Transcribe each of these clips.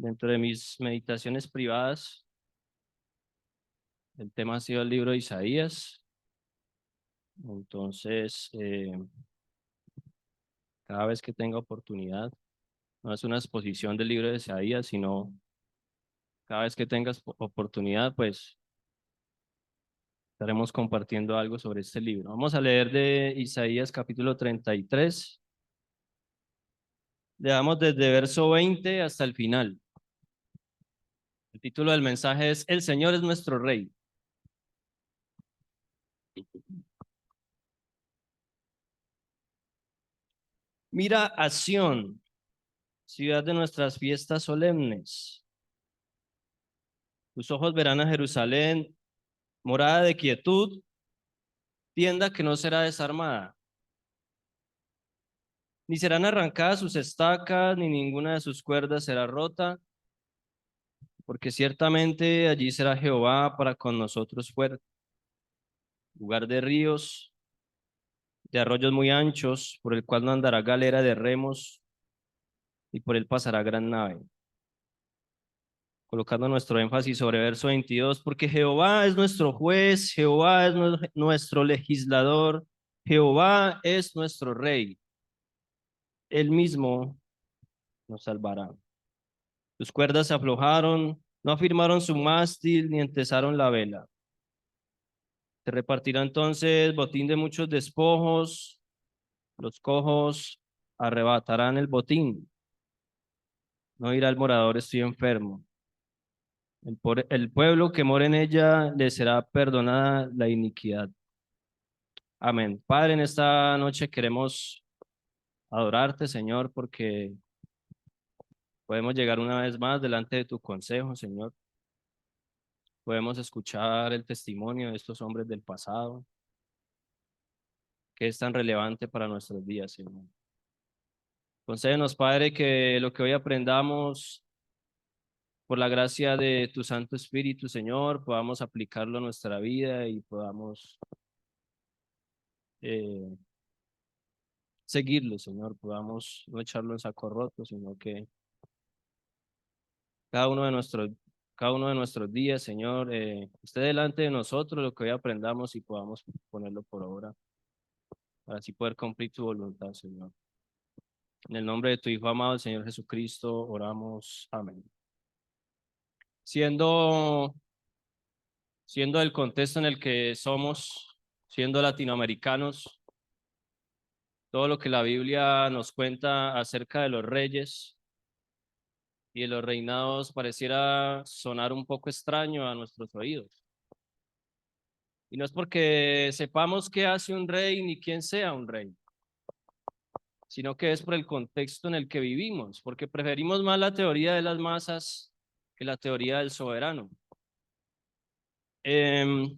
Dentro de mis meditaciones privadas, el tema ha sido el libro de Isaías. Entonces, cada vez que tenga oportunidad, no es una exposición del libro de Isaías, sino cada vez que tengas oportunidad, pues estaremos compartiendo algo sobre este libro. Vamos a leer de Isaías capítulo 33. Leamos desde verso 20 hasta el final. El título del mensaje es El Señor es nuestro Rey. Mira a Sión, ciudad de nuestras fiestas solemnes. Tus ojos verán a Jerusalén, morada de quietud, tienda que no será desarmada. Ni serán arrancadas sus estacas, ni ninguna de sus cuerdas será rota, porque ciertamente allí será Jehová para con nosotros fuerte. Lugar de ríos, de arroyos muy anchos, por el cual no andará galera de remos, y por él pasará gran nave. Colocando nuestro énfasis sobre verso 22, porque Jehová es nuestro juez, Jehová es nuestro legislador, Jehová es nuestro rey, él mismo nos salvará. Sus cuerdas se aflojaron, no afirmaron su mástil ni entesaron la vela. Se repartirá entonces botín de muchos despojos, los cojos arrebatarán el botín. No dirá el morador, estoy enfermo. El pueblo que mora en ella le será perdonada la iniquidad. Amén. Padre, en esta noche queremos adorarte, Señor, porque podemos llegar una vez más delante de tu consejo, Señor. Podemos escuchar el testimonio de estos hombres del pasado, que es tan relevante para nuestros días, Señor. Concédenos, Padre, que lo que hoy aprendamos por la gracia de tu Santo Espíritu, Señor, podamos aplicarlo a nuestra vida y podamos eh, seguirlo, Señor. Podamos no echarlo en saco roto, sino que cada uno de nuestros, cada uno de nuestros días, Señor, esté delante de nosotros lo que hoy aprendamos y podamos ponerlo por obra, para así poder cumplir tu voluntad, Señor. En el nombre de tu Hijo amado, el Señor Jesucristo, oramos. Amén. Siendo, siendo el contexto en el que somos, siendo latinoamericanos, todo lo que la Biblia nos cuenta acerca de los reyes y de los reinados pareciera sonar un poco extraño a nuestros oídos. Y no es porque sepamos qué hace un rey ni quién sea un rey, sino que es por el contexto en el que vivimos, porque preferimos más la teoría de las masas que la teoría del soberano. Em,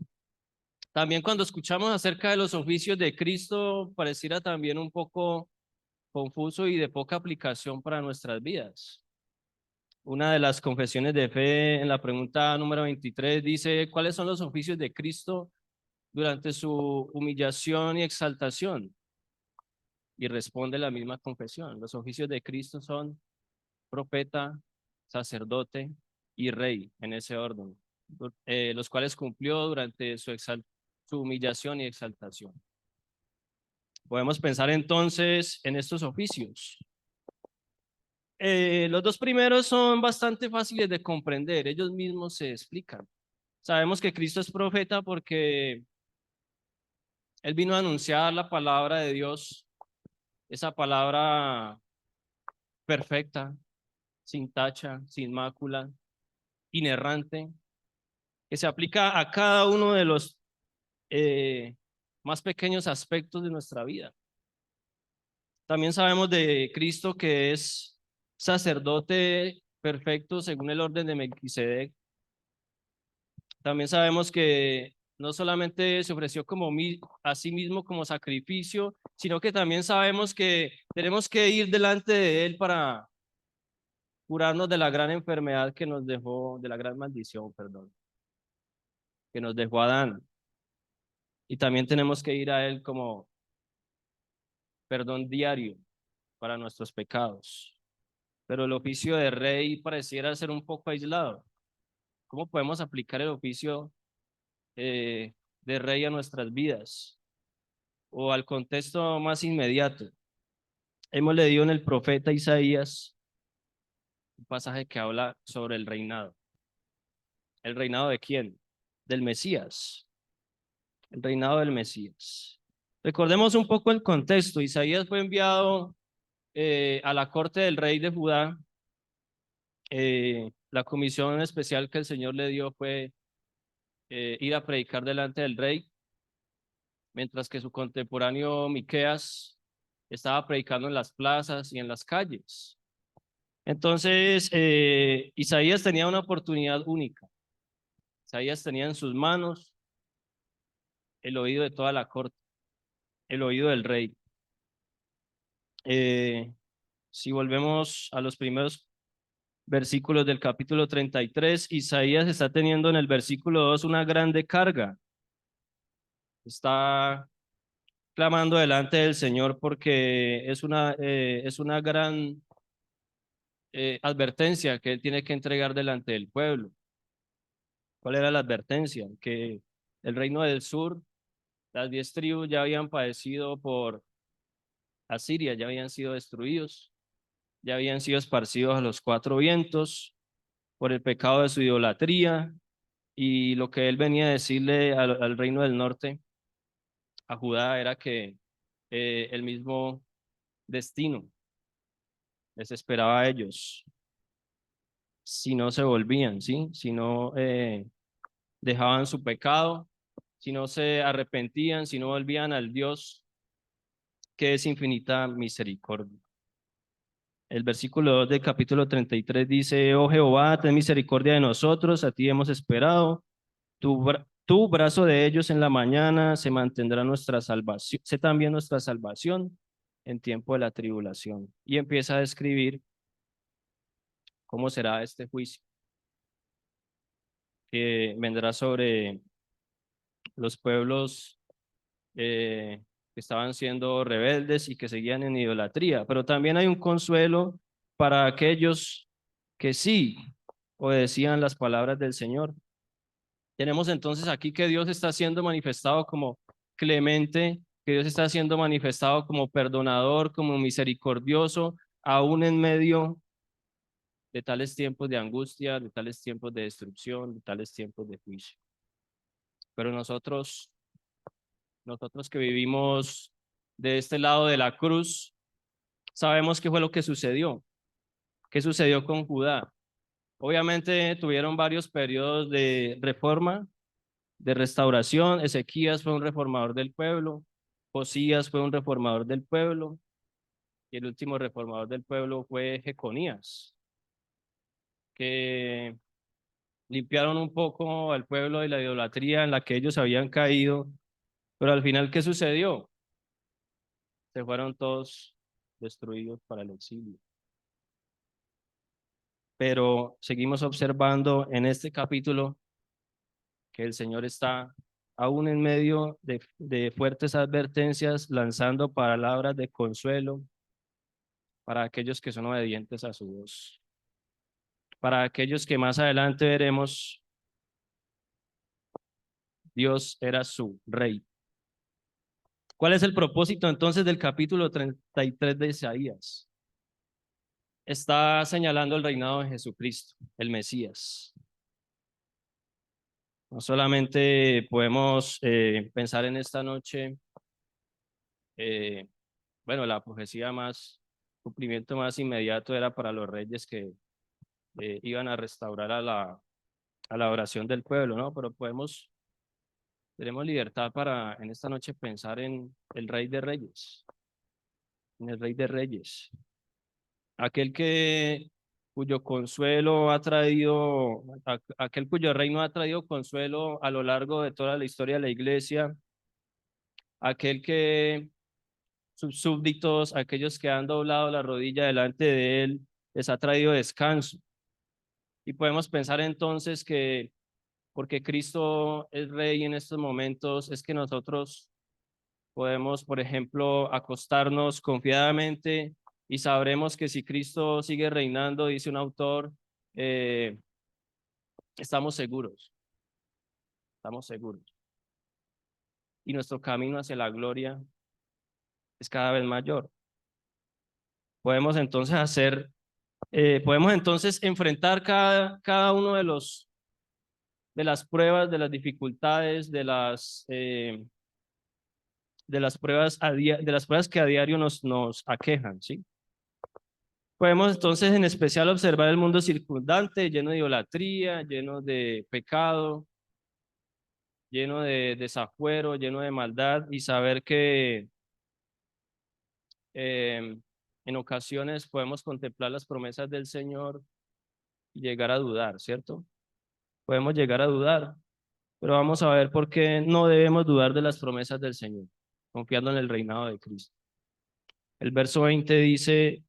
También cuando escuchamos acerca de los oficios de Cristo, pareciera también un poco confuso y de poca aplicación para nuestras vidas. Una de las confesiones de fe en la pregunta número 23 dice, ¿cuáles son los oficios de Cristo durante su humillación y exaltación? Y responde la misma confesión. Los oficios de Cristo son profeta, sacerdote y rey, en ese orden, los cuales cumplió durante su humillación y exaltación. Podemos pensar entonces en estos oficios. Los dos primeros son bastante fáciles de comprender, ellos mismos se explican. Sabemos que Cristo es profeta porque Él vino a anunciar la palabra de Dios, esa palabra perfecta, sin tacha, sin mácula, inerrante, que se aplica a cada uno de los más pequeños aspectos de nuestra vida. También sabemos de Cristo que es sacerdote perfecto según el orden de Melquisedec. También sabemos que no solamente se ofreció a sí mismo como sacrificio, sino que también sabemos que tenemos que ir delante de Él para curarnos de la gran enfermedad que nos dejó, de la gran maldición, perdón, que nos dejó Adán. Y también tenemos que ir a Él como perdón diario para nuestros pecados. pero el oficio de rey pareciera ser un poco aislado. ¿Cómo podemos aplicar el oficio de rey a nuestras vidas o al contexto más inmediato? Hemos leído en el profeta Isaías un pasaje que habla sobre el reinado. ¿El reinado de quién? Del Mesías. El reinado del Mesías. Recordemos un poco el contexto. Isaías fue enviado a la corte del rey de Judá. La comisión especial que el Señor le dio fue ir a predicar delante del rey, mientras que su contemporáneo Miqueas estaba predicando en las plazas y en las calles. Entonces, Isaías tenía una oportunidad única. Isaías tenía en sus manos el oído de toda la corte, el oído del rey. Si volvemos a los primeros versículos del capítulo 33, Isaías está teniendo en el versículo 2 una grande carga. Está clamando delante del Señor porque es una gran advertencia que él tiene que entregar delante del pueblo. ¿Cuál era la advertencia? Que el reino del sur, las 10 tribus ya habían padecido por Asiria, ya habían sido destruidos, ya habían sido esparcidos a los 4 vientos por el pecado de su idolatría, y lo que él venía a decirle al reino del norte, a Judá, era que el mismo destino les esperaba a ellos si no se volvían, ¿sí? Si no dejaban su pecado, si no se arrepentían, si no volvían al Dios que es infinita misericordia. El versículo 2 del capítulo 33 dice: Oh Jehová, ten misericordia de nosotros, a ti hemos esperado. Tu brazo de ellos en la mañana se mantendrá nuestra salvación, sé también nuestra salvación en tiempo de la tribulación. Y empieza a describir cómo será este juicio que vendrá sobre los pueblos que estaban siendo rebeldes y que seguían en idolatría. Pero también hay un consuelo para aquellos que sí obedecían las palabras del Señor. Tenemos entonces aquí que Dios está siendo manifestado como clemente, que Dios está siendo manifestado como perdonador, como misericordioso, aún en medio de tales tiempos de angustia, de tales tiempos de destrucción, de tales tiempos de juicio. Pero nosotros que vivimos de este lado de la cruz, sabemos qué fue lo que sucedió. ¿Qué sucedió con Judá? Obviamente tuvieron varios periodos de reforma, de restauración. Ezequías fue un reformador del pueblo, Josías fue un reformador del pueblo, y el último reformador del pueblo fue Jeconías, que limpiaron un poco al pueblo de la idolatría en la que ellos habían caído, pero al final, ¿qué sucedió? Se fueron todos destruidos para el exilio. Pero seguimos observando en este capítulo que el Señor está aún en medio de fuertes advertencias, lanzando palabras de consuelo para aquellos que son obedientes a su voz, para aquellos que más adelante veremos, Dios era su rey. ¿Cuál es el propósito entonces del capítulo 33 de Isaías? Está señalando el reinado de Jesucristo, el Mesías. No solamente podemos pensar en esta noche, eh, bueno, la profecía más, cumplimiento más inmediato era para los reyes que iban a restaurar a la oración del pueblo, ¿no? Pero tenemos libertad para en esta noche pensar en el Rey de Reyes, en el Rey de Reyes, aquel cuyo consuelo ha traído, aquel cuyo reino ha traído consuelo a lo largo de toda la historia de la iglesia, aquel que sus súbditos, aquellos que han doblado la rodilla delante de él, les ha traído descanso. Y podemos pensar entonces que porque Cristo es rey en estos momentos, es que nosotros podemos, por ejemplo, acostarnos confiadamente y sabremos que si Cristo sigue reinando, dice un autor, estamos seguros, estamos seguros. Y nuestro camino hacia la gloria es cada vez mayor. Podemos entonces podemos entonces enfrentar cada uno de las pruebas, de las dificultades, de las pruebas de las pruebas que a diario nos aquejan, ¿sí? Podemos entonces en especial observar el mundo circundante, lleno de idolatría, lleno de pecado, lleno de desafuero, lleno de maldad, y saber que en ocasiones podemos contemplar las promesas del Señor y llegar a dudar, ¿cierto? Podemos llegar a dudar, pero vamos a ver por qué no debemos dudar de las promesas del Señor, confiando en el reinado de Cristo. El verso 20 dice: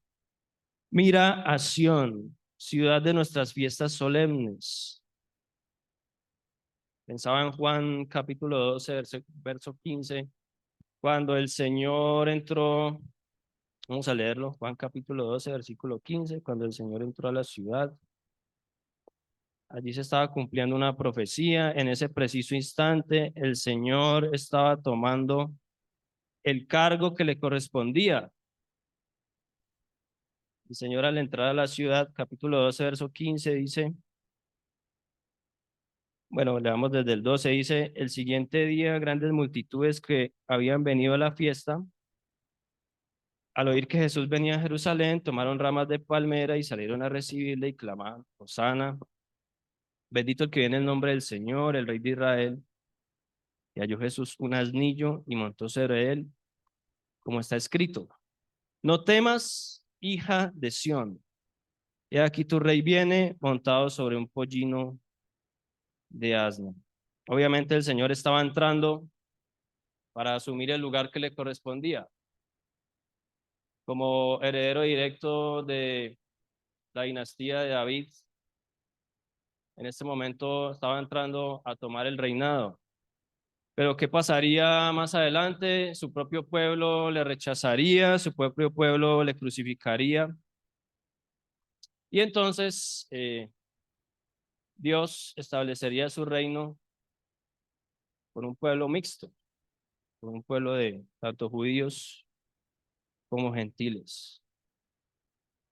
mira a Sión, ciudad de nuestras fiestas solemnes. Pensaba en Juan capítulo 12, verso 15, cuando el Señor entró, vamos a leerlo, Juan capítulo 12, versículo 15, cuando el Señor entró a la ciudad, allí se estaba cumpliendo una profecía. En ese preciso instante, el Señor estaba tomando el cargo que le correspondía. El Señor, al entrar a la ciudad, capítulo 12, verso 15, dice, bueno, leamos desde el 12, dice: el siguiente día, grandes multitudes que habían venido a la fiesta, al oír que Jesús venía a Jerusalén, tomaron ramas de palmera y salieron a recibirle y clamaban: Hosana, bendito el que viene en el nombre del Señor, el Rey de Israel. Y halló Jesús un asnillo y montó sobre él, como está escrito: no temas, hija de Sión, he aquí tu rey viene montado sobre un pollino de asno. Obviamente el Señor estaba entrando para asumir el lugar que le correspondía. Como heredero directo de la dinastía de David, en este momento estaba entrando a tomar el reinado. Pero ¿qué pasaría más adelante? Su propio pueblo le rechazaría, su propio pueblo le crucificaría. Y entonces Dios establecería su reino por un pueblo mixto, por un pueblo de tanto judíos como gentiles,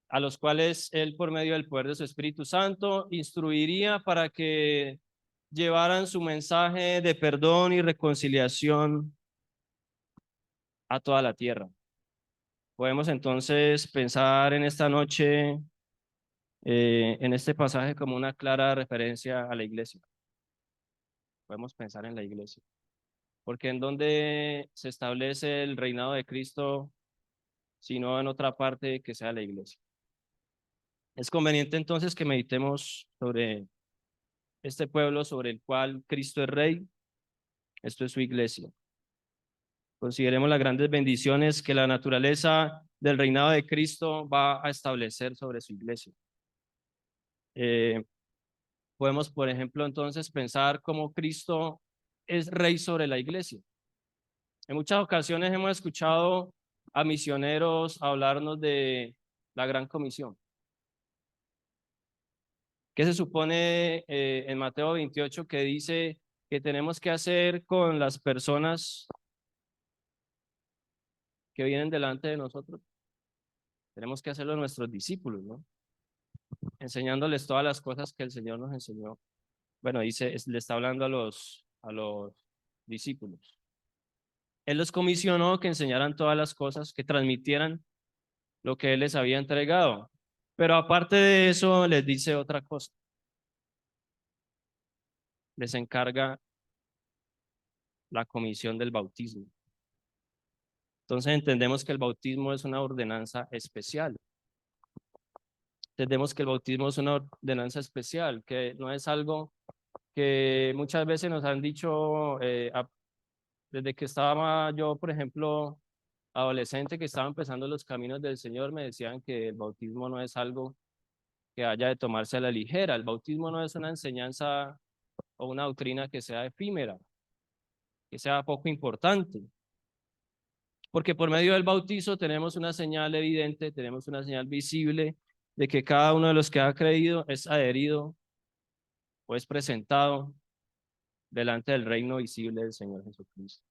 a los cuales Él, por medio del poder de su Espíritu Santo, instruiría para que llevaran su mensaje de perdón y reconciliación a toda la tierra. Podemos entonces pensar en esta noche, en este pasaje, como una clara referencia a la iglesia. Podemos pensar en la iglesia, porque en donde se establece el reinado de Cristo, sino en otra parte que sea la iglesia. Es conveniente entonces que meditemos sobre este pueblo sobre el cual Cristo es rey. Esto es su iglesia. Consideremos las grandes bendiciones que la naturaleza del reinado de Cristo va a establecer sobre su iglesia. Podemos, por ejemplo, entonces pensar cómo Cristo es rey sobre la iglesia. En muchas ocasiones hemos escuchado a misioneros hablarnos de la Gran Comisión. ¿Qué se supone en Mateo 28 que dice que tenemos que hacer con las personas que vienen delante de nosotros? Tenemos que hacerlo a nuestros discípulos, ¿no? Enseñándoles todas las cosas que el Señor nos enseñó. Bueno, dice, le está hablando a los discípulos. Él los comisionó que enseñaran todas las cosas, que transmitieran lo que Él les había entregado. Pero aparte de eso, les dice otra cosa. Les encarga la comisión del bautismo. Entonces entendemos que el bautismo es una ordenanza especial. Entendemos que el bautismo es una ordenanza especial, que no es algo que muchas veces nos han dicho desde que estaba yo, por ejemplo, adolescente, que estaba empezando los caminos del Señor, me decían que el bautismo no es algo que haya de tomarse a la ligera. El bautismo no es una enseñanza o una doctrina que sea efímera, que sea poco importante. porque por medio del bautizo tenemos una señal evidente, tenemos una señal visible de que cada uno de los que ha creído es adherido o es presentado delante del reino visible del Señor Jesucristo.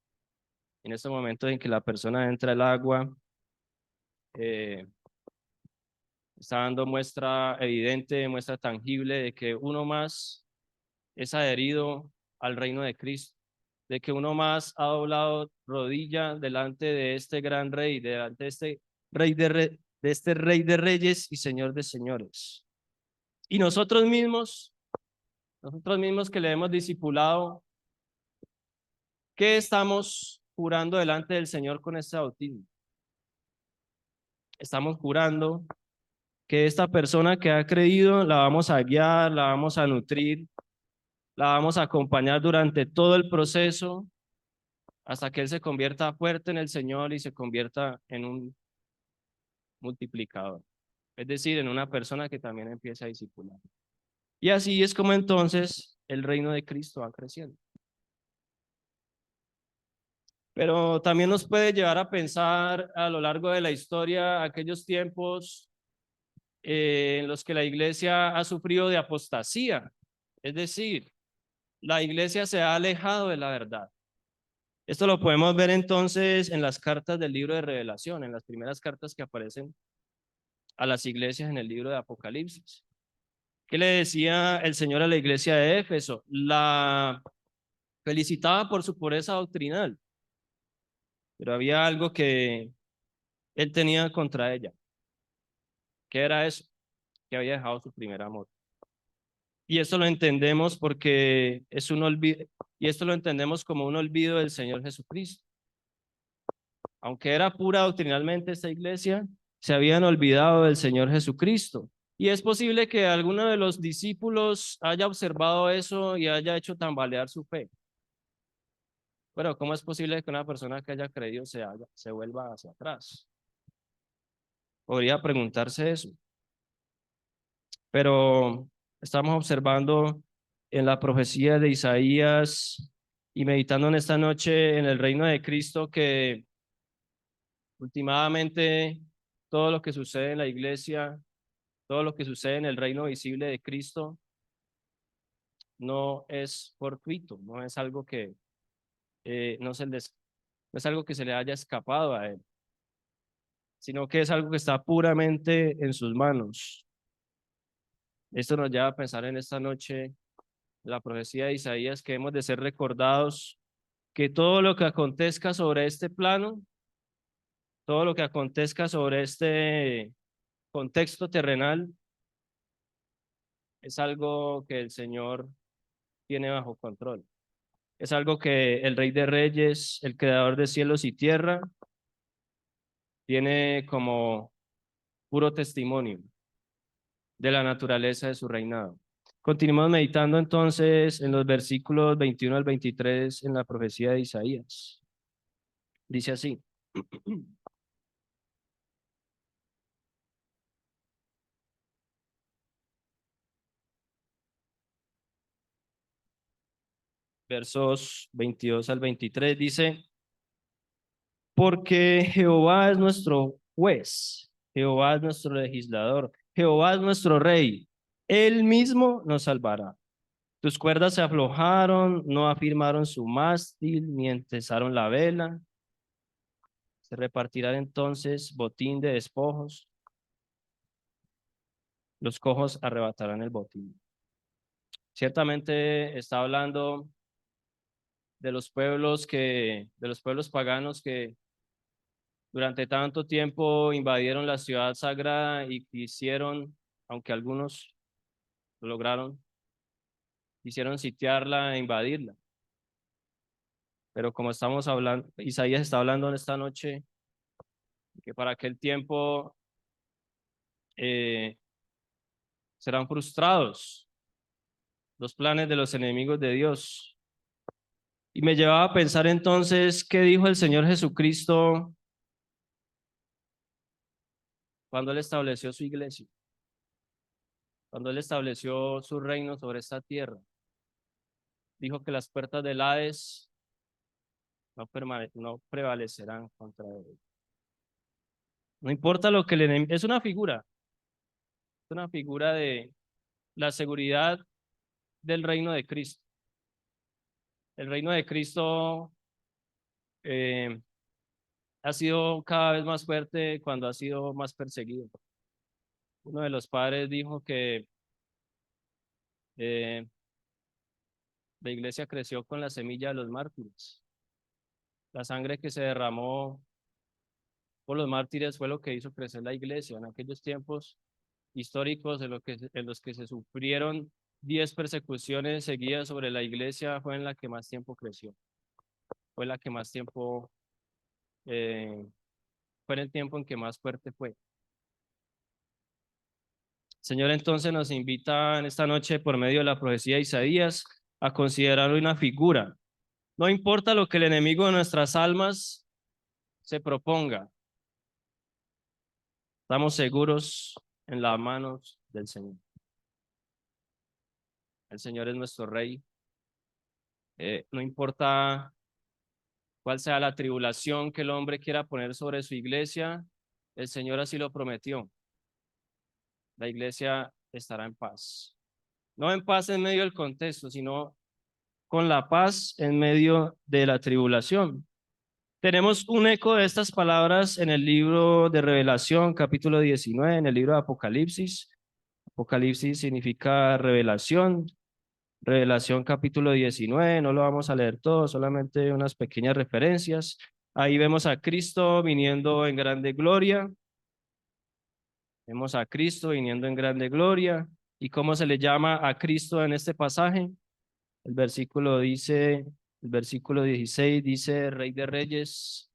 En este momento en que la persona entra al agua, eh, está dando muestra evidente, muestra tangible de que uno más es adherido al reino de Cristo, de que uno más ha doblado rodilla delante de este gran rey, delante de este rey de reyes y señor de señores. Y nosotros mismos que le hemos discipulado, ¿qué estamos jurando delante del Señor con este bautismo? Estamos jurando que esta persona que ha creído la vamos a guiar, la vamos a nutrir, la vamos a acompañar durante todo el proceso hasta que Él se convierta fuerte en el Señor y se convierta en un multiplicador, es decir, en una persona que también empieza a discipular. Y así es como entonces el reino de Cristo va creciendo. Pero también nos puede llevar a pensar a lo largo de la historia aquellos tiempos en los que la iglesia ha sufrido de apostasía, es decir, la iglesia se ha alejado de la verdad. Esto lo podemos ver entonces en las cartas del libro de Revelación, en las primeras cartas que aparecen a las iglesias en el libro de Apocalipsis. ¿Qué le decía el Señor a la iglesia de Éfeso? La felicitaba por su pureza doctrinal, pero había algo que él tenía contra ella. ¿Qué era eso? Que había dejado su primer amor. Y eso lo entendemos porque es un olvido, y esto lo entendemos como un olvido del Señor Jesucristo. Aunque era pura doctrinalmente esta iglesia, se habían olvidado del Señor Jesucristo. Y es posible que alguno de los discípulos haya observado eso y haya hecho tambalear su fe. Pero ¿cómo es posible que una persona que haya creído se vuelva hacia atrás? Podría preguntarse eso. Pero estamos observando en la profecía de Isaías y meditando en esta noche en el reino de Cristo que últimamente todo lo que sucede en la iglesia, todo lo que sucede en el reino visible de Cristo no es fortuito, no es algo que no es algo que se le haya escapado a él, sino que es algo que está puramente en sus manos. Esto nos lleva a pensar en esta noche la profecía de Isaías que hemos de ser recordados que todo lo que acontezca sobre este plano, todo lo que acontezca sobre este contexto terrenal, es algo que el Señor tiene bajo control. Es algo que el Rey de Reyes, el Creador de cielos y tierra, tiene como puro testimonio de la naturaleza de su reinado. Continuamos meditando entonces en los versículos 21 al 23 en la profecía de Isaías. Dice así. Versos 22 al 23 dice, porque Jehová es nuestro juez, Jehová es nuestro legislador, Jehová es nuestro rey, él mismo nos salvará. Tus cuerdas se aflojaron, no afirmaron su mástil, ni entesaron la vela. Se repartirá entonces botín de despojos, los cojos arrebatarán el botín. Ciertamente está hablando de los pueblos paganos que durante tanto tiempo invadieron la ciudad sagrada y quisieron, aunque algunos lo lograron, quisieron sitiarla e invadirla. Pero como estamos hablando, Isaías está hablando en esta noche que para aquel tiempo eh, serán frustrados los planes de los enemigos de Dios. Y me llevaba a pensar entonces qué dijo el Señor Jesucristo cuando Él estableció su iglesia, cuando Él estableció su reino sobre esta tierra. Dijo que las puertas del Hades no prevalecerán contra él. No importa lo que el enemigo, es una figura de la seguridad del reino de Cristo. El reino de Cristo eh, ha sido cada vez más fuerte cuando ha sido más perseguido. Uno de los padres dijo que eh, la iglesia creció con la semilla de los mártires. La sangre que se derramó por los mártires fue lo que hizo crecer la iglesia. En aquellos tiempos históricos en los que se sufrieron 10 persecuciones seguidas sobre la iglesia, fue en la que más tiempo creció. Fue la que más tiempo, eh, fue en el tiempo en que más fuerte fue. Señor entonces nos invita en esta noche por medio de la profecía de Isaías a considerar una figura. No importa lo que el enemigo de nuestras almas se proponga, estamos seguros en las manos del Señor. El Señor es nuestro Rey. No importa cuál sea la tribulación que el hombre quiera poner sobre su iglesia, el Señor así lo prometió. La iglesia estará en paz. No en paz en medio del contexto, sino con la paz en medio de la tribulación. Tenemos un eco de estas palabras en el libro de Revelación, capítulo 19, en el libro de Apocalipsis. Apocalipsis significa revelación. Revelación capítulo 19, no lo vamos a leer todo, solamente unas pequeñas referencias. Ahí vemos a Cristo viniendo en grande gloria. Vemos a Cristo viniendo en grande gloria. ¿Y cómo se le llama a Cristo en este pasaje? El versículo dice, el versículo 16 dice, Rey de Reyes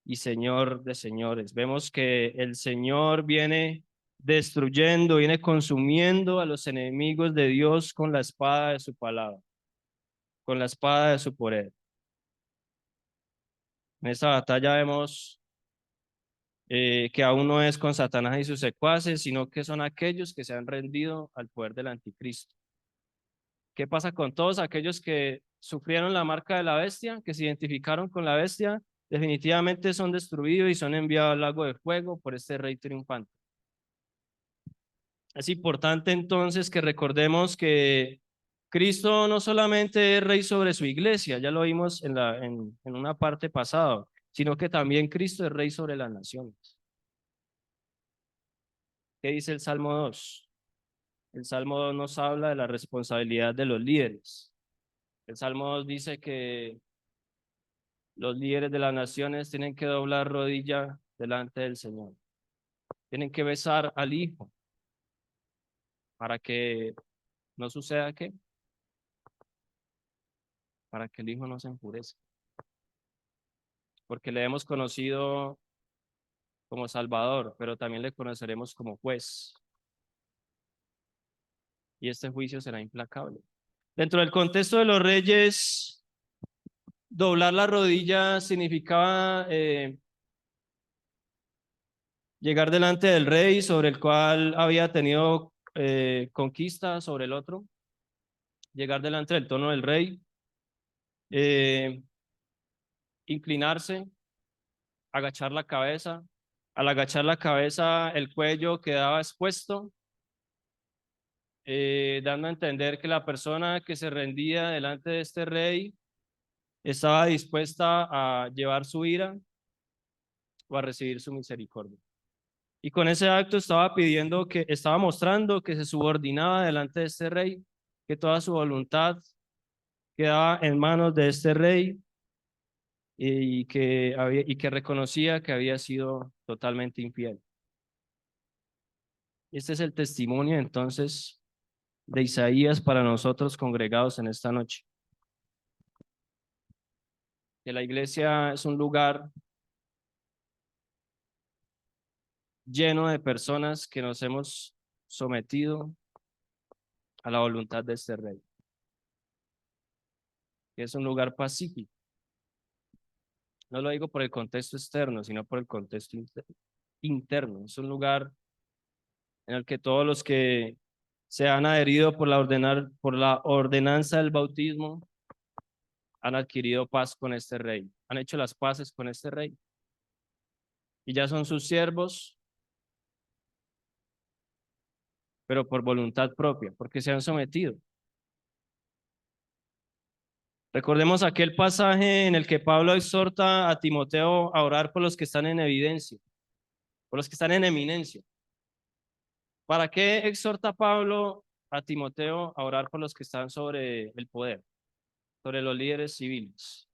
y Señor de señores. Vemos que el Señor viene destruyendo, viene consumiendo a los enemigos de Dios con la espada de su palabra, con la espada de su poder. En esta batalla vemos que aún no es con Satanás y sus secuaces, sino que son aquellos que se han rendido al poder del anticristo. ¿Qué pasa con todos aquellos que sufrieron la marca de la bestia, que se identificaron con la bestia? Definitivamente son destruidos y son enviados al lago de fuego por este rey triunfante. Es importante entonces que recordemos que Cristo no solamente es rey sobre su iglesia, ya lo vimos en una parte pasada, sino que también Cristo es rey sobre las naciones. ¿Qué dice el Salmo 2? El Salmo 2 nos habla de la responsabilidad de los líderes. El Salmo 2 dice que los líderes de las naciones tienen que doblar rodilla delante del Señor. Tienen que besar al Hijo para que no suceda ¿qué? Para que el Hijo no se enfurezca. Porque le hemos conocido como Salvador, pero también le conoceremos como juez. Y este juicio será implacable. Dentro del contexto de los reyes, doblar la rodilla significaba llegar delante del rey sobre el cual había tenido conquista sobre el otro, llegar delante del trono del rey, eh, inclinarse, agachar la cabeza. Al agachar la cabeza, el cuello quedaba expuesto, dando a entender que la persona que se rendía delante de este rey estaba dispuesta a llevar su ira o a recibir su misericordia. Y con ese acto estaba mostrando que se subordinaba delante de este rey, que toda su voluntad quedaba en manos de este rey y que reconocía que había sido totalmente infiel. Este es el testimonio entonces de Isaías para nosotros congregados en esta noche. Que la iglesia es un lugar lleno de personas que nos hemos sometido a la voluntad de este rey. Que es un lugar pacífico. No lo digo por el contexto externo, sino por el contexto interno. Es un lugar en el que todos los que se han adherido por la ordenanza del bautismo han adquirido paz con este rey, han hecho las paces con este rey y ya son sus siervos, pero por voluntad propia, porque se han sometido. Recordemos aquel pasaje en el que Pablo exhorta a Timoteo a orar por los que están en evidencia, por los que están en eminencia. ¿Para qué exhorta Pablo a Timoteo a orar por los que están sobre el poder, sobre los líderes civiles?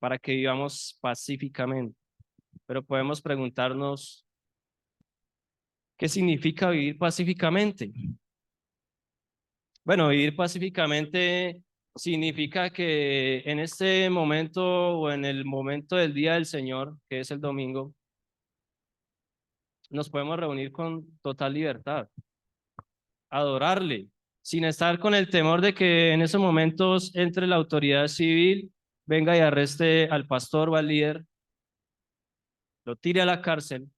Para que vivamos pacíficamente. Pero podemos preguntarnos, ¿qué significa vivir pacíficamente? Bueno, vivir pacíficamente significa que en este momento o en el momento del día del Señor, que es el domingo, nos podemos reunir con total libertad, adorarle, sin estar con el temor de que en esos momentos entre la autoridad civil, venga y arreste al pastor o al líder, lo tire a la cárcel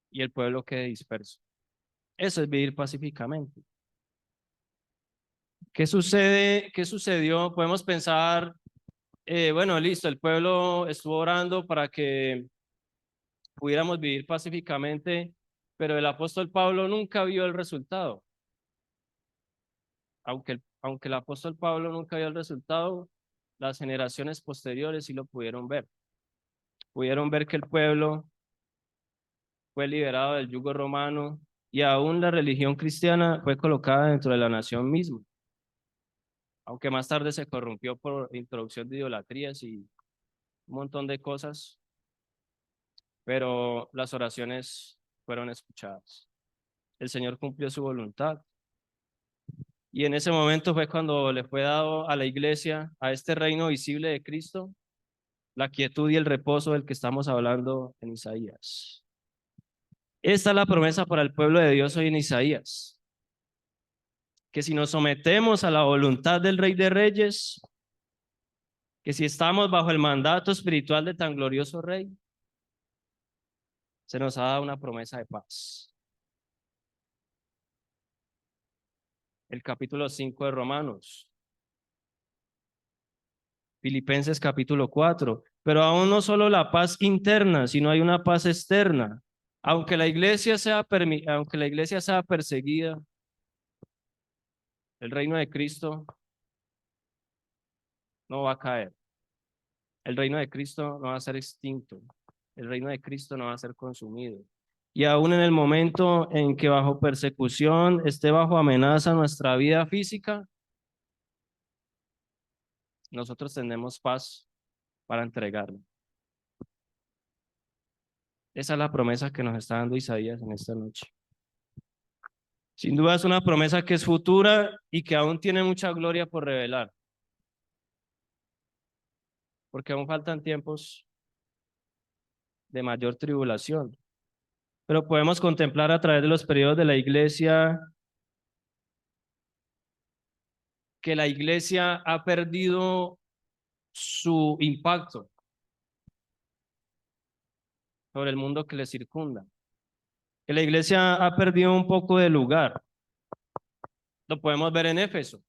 y el pueblo quede disperso. Eso es vivir pacíficamente. ¿Qué sucede? ¿Qué sucedió? Podemos pensar, bueno, listo, el pueblo estuvo orando para que pudiéramos vivir pacíficamente, pero el apóstol Pablo nunca vio el resultado. Aunque el apóstol Pablo nunca vio el resultado, las generaciones posteriores sí lo pudieron ver. Pudieron ver que el pueblo fue liberado del yugo romano y aún la religión cristiana fue colocada dentro de la nación misma, aunque más tarde se corrompió por introducción de idolatrías y un montón de cosas, pero las oraciones fueron escuchadas. El Señor cumplió su voluntad. Y en ese momento fue cuando le fue dado a la iglesia, a este reino visible de Cristo, la quietud y el reposo del que estamos hablando en Isaías. Esta es la promesa para el pueblo de Dios hoy en Isaías, que si nos sometemos a la voluntad del Rey de Reyes, que si estamos bajo el mandato espiritual de tan glorioso Rey, se nos ha dado una promesa de paz. El capítulo 5 de Romanos, Filipenses capítulo 4, pero aún no solo la paz interna, sino hay una paz externa. Aunque la iglesia sea perseguida, el reino de Cristo no va a caer. El reino de Cristo no va a ser extinto. El reino de Cristo no va a ser consumido. Y aún en el momento en que bajo persecución esté bajo amenaza nuestra vida física, nosotros tenemos paz para entregarla. Esa es la promesa que nos está dando Isaías en esta noche. Sin duda es una promesa que es futura y que aún tiene mucha gloria por revelar, porque aún faltan tiempos de mayor tribulación. Pero podemos contemplar a través de los periodos de la iglesia que la iglesia ha perdido su impacto sobre el mundo que le circunda, que la iglesia ha perdido un poco de lugar. Lo podemos ver en Éfeso,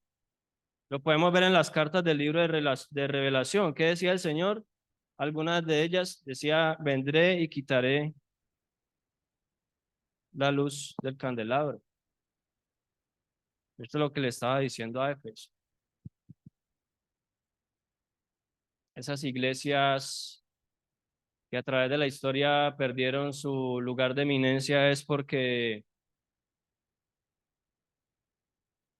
lo podemos ver en las cartas del libro de Revelación. ¿Qué decía el Señor? Algunas de ellas decía, vendré y quitaré la luz del candelabro. Esto es lo que le estaba diciendo a Éfeso. Esas iglesias que a través de la historia perdieron su lugar de eminencia es porque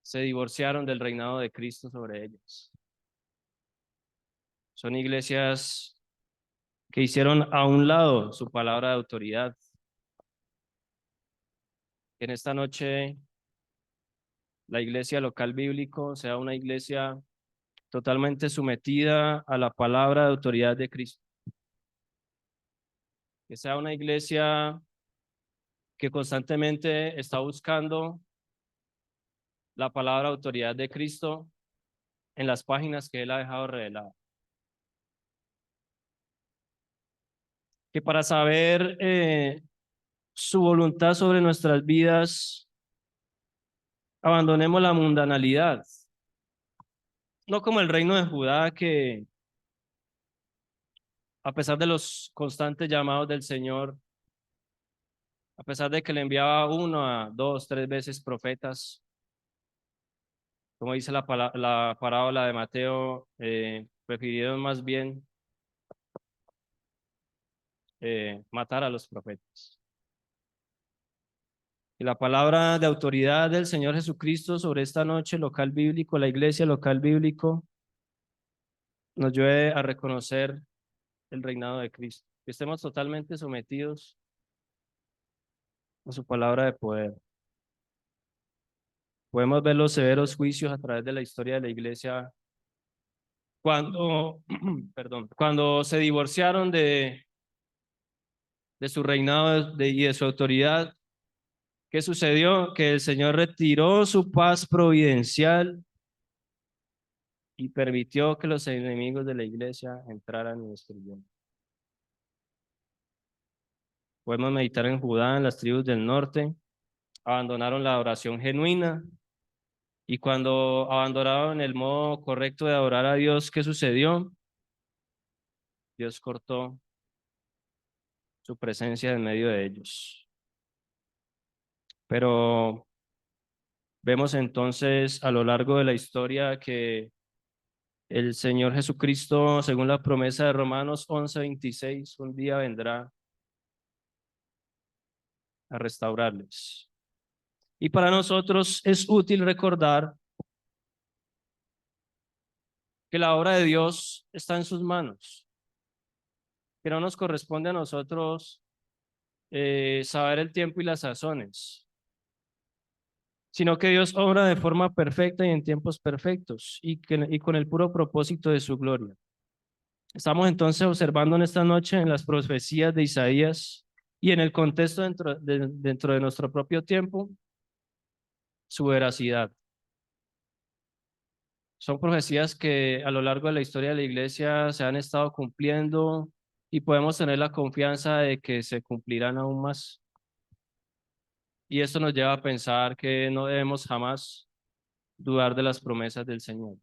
se divorciaron del reinado de Cristo sobre ellas. Son iglesias que hicieron a un lado su palabra de autoridad. En esta noche la iglesia local bíblico sea una iglesia totalmente sometida a la palabra de autoridad de Cristo. Que sea una iglesia que constantemente está buscando la palabra de autoridad de Cristo en las páginas que Él ha dejado reveladas. Que para saber su voluntad sobre nuestras vidas, abandonemos la mundanalidad, No como el reino de Judá, que a pesar de los constantes llamados del Señor, a pesar de que le enviaba uno a dos, tres veces profetas, como dice la parábola de Mateo, prefirieron más bien matar a los profetas. Y la palabra de autoridad del Señor Jesucristo sobre esta noche, local bíblico, la iglesia local bíblico, nos lleve a reconocer el reinado de Cristo, que estemos totalmente sometidos a su palabra de poder. Podemos ver los severos juicios a través de la historia de la iglesia cuando, perdón, cuando se divorciaron de su reinado y de su autoridad. ¿Qué sucedió? Que el Señor retiró su paz providencial y permitió que los enemigos de la iglesia entraran y destruyeran. Podemos meditar en Judá, en las tribus del norte, abandonaron la adoración genuina y cuando abandonaron el modo correcto de adorar a Dios, ¿qué sucedió? Dios cortó su presencia en medio de ellos. Pero vemos entonces a lo largo de la historia que el Señor Jesucristo, según la promesa de Romanos 11:26, un día vendrá a restaurarles. Y para nosotros es útil recordar que la obra de Dios está en sus manos, que no nos corresponde a nosotros saber el tiempo y las sazones, sino que Dios obra de forma perfecta y en tiempos perfectos y con el puro propósito de su gloria. Estamos entonces observando en esta noche en las profecías de Isaías y en el contexto dentro de nuestro propio tiempo, su veracidad. Son profecías que a lo largo de la historia de la iglesia se han estado cumpliendo y podemos tener la confianza de que se cumplirán aún más. Y esto nos lleva a pensar que no debemos jamás dudar de las promesas del Señor,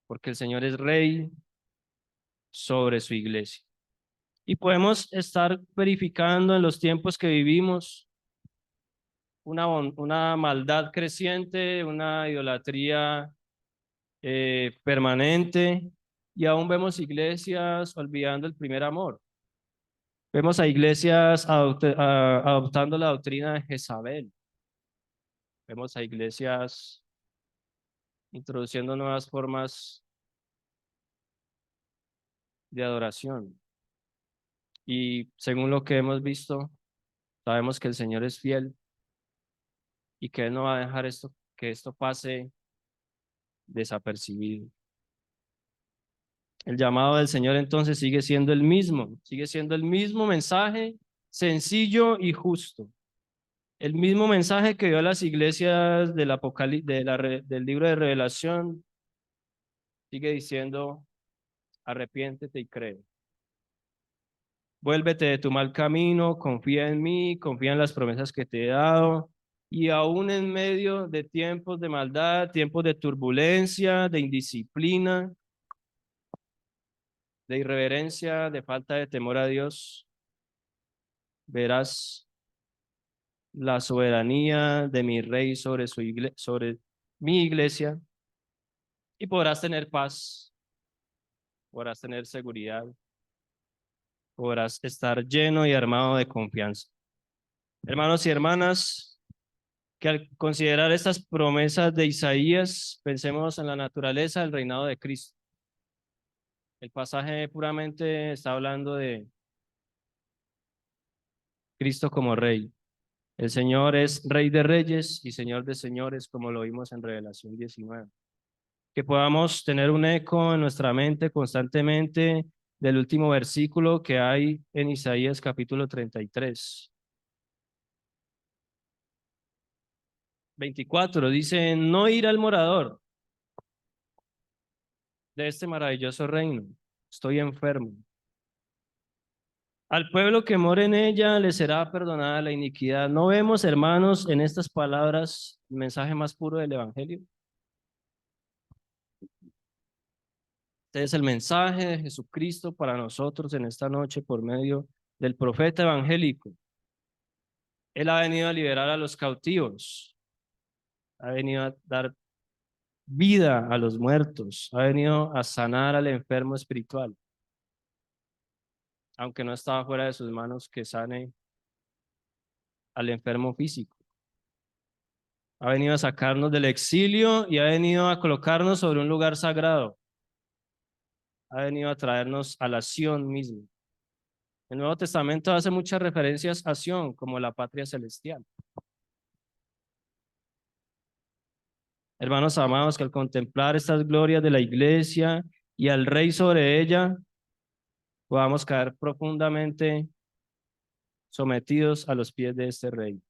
porque el Señor es rey sobre su iglesia. Y podemos estar verificando en los tiempos que vivimos una maldad creciente, una idolatría permanente, y aún vemos iglesias olvidando el primer amor. Vemos a iglesias adoptando la doctrina de Jezabel. Vemos a iglesias introduciendo nuevas formas de adoración. Y según lo que hemos visto, sabemos que el Señor es fiel y que Él no va a dejar que esto pase desapercibido. El llamado del Señor entonces sigue siendo el mismo mensaje sencillo y justo. El mismo mensaje que dio a las iglesias del del libro de Revelación sigue diciendo, arrepiéntete y cree. Vuélvete de tu mal camino, confía en mí, confía en las promesas que te he dado. Y aún en medio de tiempos de maldad, tiempos de turbulencia, de indisciplina, de irreverencia, de falta de temor a Dios, verás la soberanía de mi rey sobre mi iglesia y podrás tener paz, podrás tener seguridad, podrás estar lleno y armado de confianza. Hermanos y hermanas, que al considerar estas promesas de Isaías, pensemos en la naturaleza del reinado de Cristo. El pasaje puramente está hablando de Cristo como rey. El Señor es rey de reyes y señor de señores, como lo vimos en Revelación 19. Que podamos tener un eco en nuestra mente constantemente del último versículo que hay en Isaías capítulo 33. 24 dice, no ir al morador de este maravilloso reino, estoy enfermo. Al pueblo que mora en ella le será perdonada la iniquidad. ¿No vemos, hermanos, en estas palabras el mensaje más puro del Evangelio? Este es el mensaje de Jesucristo para nosotros en esta noche por medio del profeta evangélico. Él ha venido a liberar a los cautivos, ha venido a dar vida a los muertos, ha venido a sanar al enfermo espiritual, aunque no estaba fuera de sus manos que sane al enfermo físico. Ha venido a sacarnos del exilio y ha venido a colocarnos sobre un lugar sagrado. Ha venido a traernos a la Sión mismo. El Nuevo Testamento hace muchas referencias a Sión como la patria celestial. Hermanos amados, que al contemplar estas glorias de la iglesia y al Rey sobre ella, podamos caer profundamente sometidos a los pies de este Rey.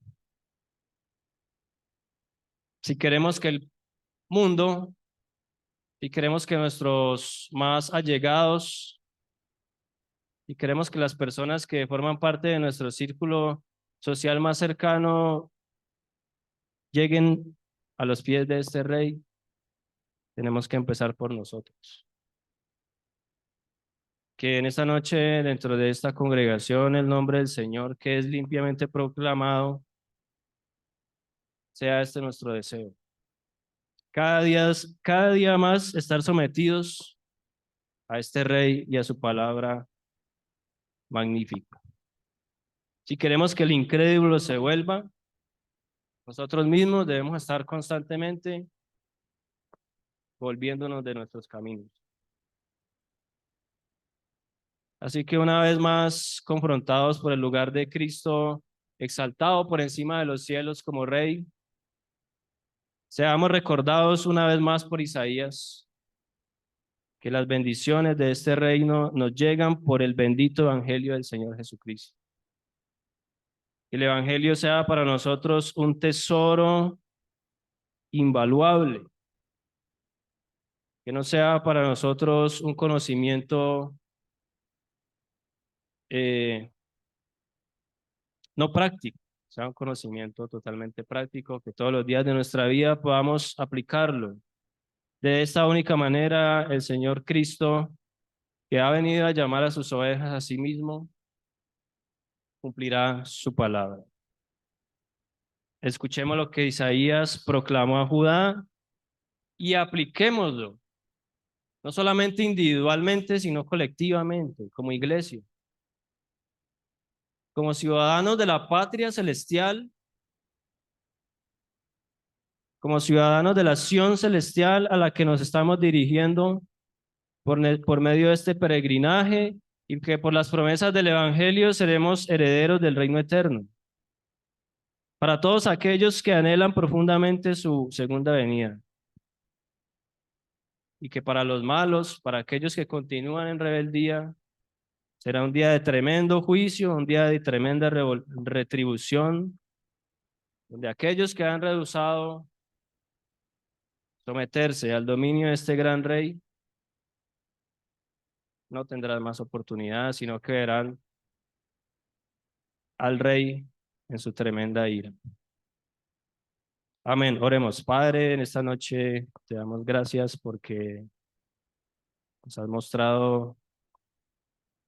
Si queremos que el mundo, si queremos que nuestros más allegados, si queremos que las personas que forman parte de nuestro círculo social más cercano lleguen a los pies de este Rey, tenemos que empezar por nosotros. Que en esta noche, dentro de esta congregación, el nombre del Señor, que es limpiamente proclamado, sea este nuestro deseo. Cada día más estar sometidos a este Rey y a su palabra magnífica. Si queremos que el incrédulo se vuelva, nosotros mismos debemos estar constantemente volviéndonos de nuestros caminos. Así que una vez más, confrontados por el lugar de Cristo, exaltado por encima de los cielos como Rey, seamos recordados una vez más por Isaías, que las bendiciones de este reino nos llegan por el bendito evangelio del Señor Jesucristo. Que el evangelio sea para nosotros un tesoro invaluable, que no sea para nosotros un conocimiento no práctico, sea un conocimiento totalmente práctico, que todos los días de nuestra vida podamos aplicarlo. De esta única manera, el Señor Cristo, que ha venido a llamar a sus ovejas a sí mismo, cumplirá su palabra. Escuchemos lo que Isaías proclamó a Judá y apliquémoslo, no solamente individualmente, sino colectivamente, como iglesia, como ciudadanos de la patria celestial, como ciudadanos de la Sion celestial a la que nos estamos dirigiendo por medio de este peregrinaje y que por las promesas del Evangelio seremos herederos del reino eterno. Para todos aquellos que anhelan profundamente su segunda venida. Y que para los malos, para aquellos que continúan en rebeldía, será un día de tremendo juicio, un día de tremenda retribución, donde aquellos que han rehusado someterse al dominio de este gran rey no tendrán más oportunidad, sino que verán al rey en su tremenda ira. Amén. Oremos. Padre, en esta noche te damos gracias porque nos has mostrado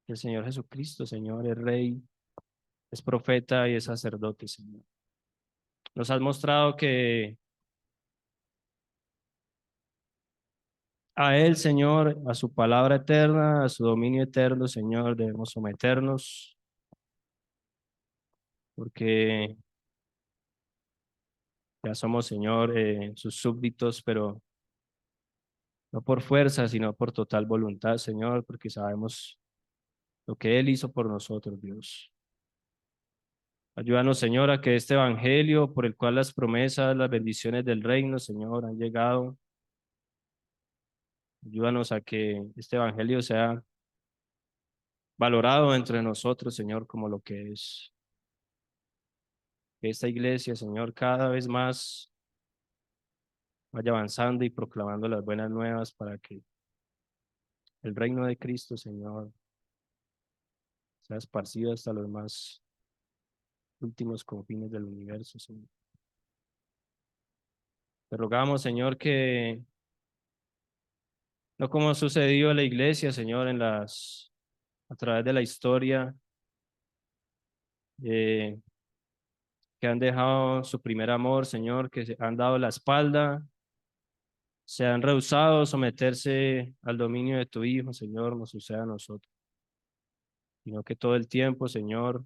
que el Señor Jesucristo, Señor, es Rey, es profeta y es sacerdote, Señor. Nos has mostrado que a Él, Señor, a su palabra eterna, a su dominio eterno, Señor, debemos someternos, porque ya somos, Señor, sus súbditos, pero no por fuerza, sino por total voluntad, Señor, porque sabemos lo que Él hizo por nosotros, Dios. Ayúdanos, Señor, a que este evangelio por el cual las promesas, las bendiciones del reino, Señor, han llegado. Ayúdanos a que este evangelio sea valorado entre nosotros, Señor, como lo que es. Que esta iglesia, Señor, cada vez más vaya avanzando y proclamando las buenas nuevas para que el reino de Cristo, Señor, sea esparcido hasta los más últimos confines del universo, Señor. Te rogamos, Señor, que no como ha sucedido en la iglesia, Señor, a través de la historia, eh, que han dejado su primer amor, Señor, que se han dado la espalda, se han rehusado someterse al dominio de tu Hijo, Señor, no suceda a nosotros, sino que todo el tiempo, Señor,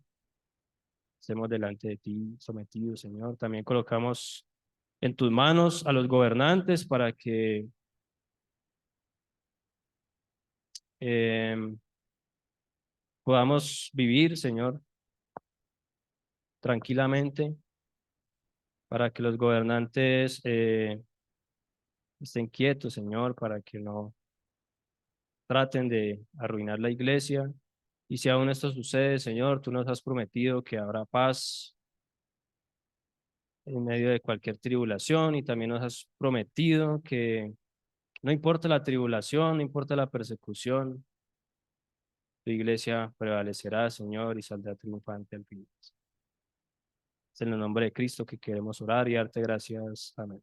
estemos delante de ti, sometidos, Señor. También colocamos en tus manos a los gobernantes para que eh, podamos vivir, Señor, tranquilamente, para que los gobernantes estén quietos, Señor, para que no traten de arruinar la iglesia. Y si aún esto sucede, Señor, tú nos has prometido que habrá paz en medio de cualquier tribulación y también nos has prometido que no importa la tribulación, no importa la persecución, tu iglesia prevalecerá, Señor, y saldrá triunfante al fin. Es en el nombre de Cristo que queremos orar y darte gracias. Amén.